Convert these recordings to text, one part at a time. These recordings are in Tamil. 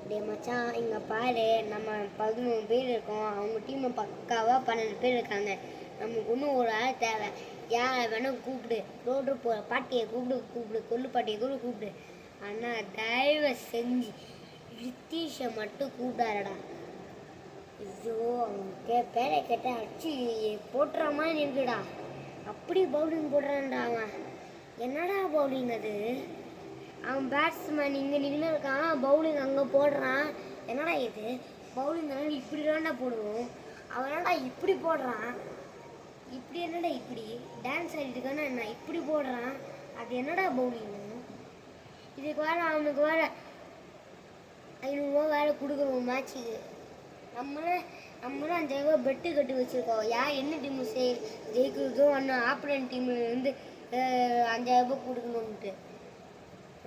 டே மச்சான், இங்கே பாரு, நம்ம 13 பேர் இருக்கோம். அவங்க டீமை பக்காவாக 12 பேர் இருக்காங்க. நமக்கு இன்னும் ஒரு ஆள் தேவை. யாரை வேணால் கூப்பிடு, ரோடு போகிற பாட்டியை கூப்பிடு, கொல்லு பாட்டியை கூட கூப்பிடு. ஆனால் தயவு செஞ்சு ரித்தீஷை மட்டும் கூப்பிடாரடா. ஐயோ, அவங்க பேரை கேட்டால் அடிச்சு போட்டுற மாதிரி இருக்குடா. அப்படி பவுலிங் போடுறான்டா அவன். என்னடா பவுலிங் அது? அவன் பேட்ஸ்மேன் இங்கே நின்று இருக்கான், பவுலிங் அங்கே போடுறான். என்னடா இது பவுலிங்? இப்படி தான்டா போடுவோம். அவன் என்னடா இப்படி போடுறான்? இப்படி என்னடா இப்படி டான்ஸ் ஆடிட்டு இருக்கானா என்ன? இப்படி போடுறான். அது என்னடா பவுலிங்? இதுக்கு வேறு அவனுக்கு வேறு 500 ரூபா வேறு கொடுக்கணும் மேட்சுக்கு. நம்மளும் 5000 ரூபா பெட்டு கட்டி வச்சுருக்கோம். என்ன டீமு ஜெயிக்கிறதோ அண்ணன் ஆப்பரன் டீமு வந்து 5000 ரூபா கொடுக்கணுன்ட்டு.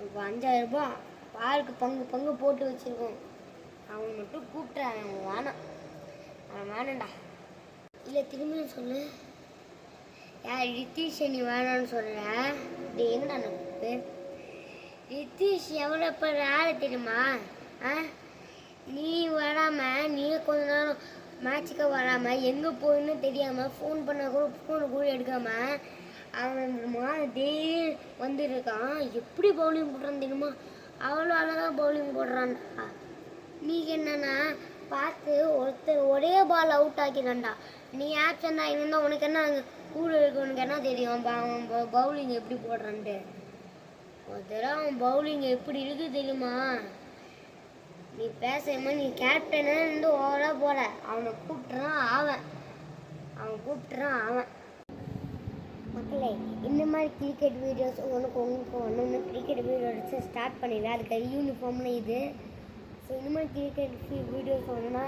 இப்போ 5000 ரூபா பாலுக்கு பங்கு போட்டு வச்சுருக்கோம். அவன் மட்டும் கூப்பிட்றான். அவன் வேணாண்டா. இல்லை திரும்பியும் சொல்லு. ரித்தீஷை நீ வேணான்னு சொல்கிற. இது என்னடா நமக்கு? ரித்தீஷ் எவ்வளோ பேர் ஆள் தெரியுமா? நீ வராமல், நீ கொஞ்ச நேரம் மேட்சுக்கு வராமல், எங்கே போயின்னு தெரியாமல், ஃபோன் ஃபோனை கூட எடுக்காமல் அவன் டெய்லி வந்துருக்கான். எப்படி பவுலிங் போடுறான்னு தெரியுமா? அவ்வளோ அழகாக பவுலிங் போடுறான்டா. நீங்க என்னன்னா பார்த்து ஒரே பால் அவுட் ஆக்கிடான்டா. நீ ஆப்ஷன் ஆகிருந்தா உனக்கு என்ன கூட இருக்கு? உனக்கு என்ன தெரியும் அவன் பவுலிங் எப்படி போடுறான்ட்டு? ஒரு தடவை அவன் பவுலிங் எப்படி இருக்கு தெரியுமா? நீ பேசாம நீ கேப்டனு இருந்து ஓவராக போல. அவனை கூப்பிட்டுறான் அவன். மக்களே, இந்த மாதிரி கிரிக்கெட் வீடியோஸ் உங்களுக்கு ஒன்று கிரிக்கெட் வீடியோ எடுத்து ஸ்டார்ட் பண்ணிடுவேன். அதுக்கு யூனிஃபார்ம்னு இது. ஸோ இந்த மாதிரி கிரிக்கெட் வீடியோஸ் வேணும்னா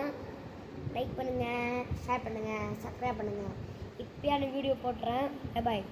லைக் பண்ணுங்கள், ஷேர் பண்ணுங்கள், சப்ஸ்கிரைப் பண்ணுங்கள். இப்போயான வீடியோ போட்டுறேன். பாய்.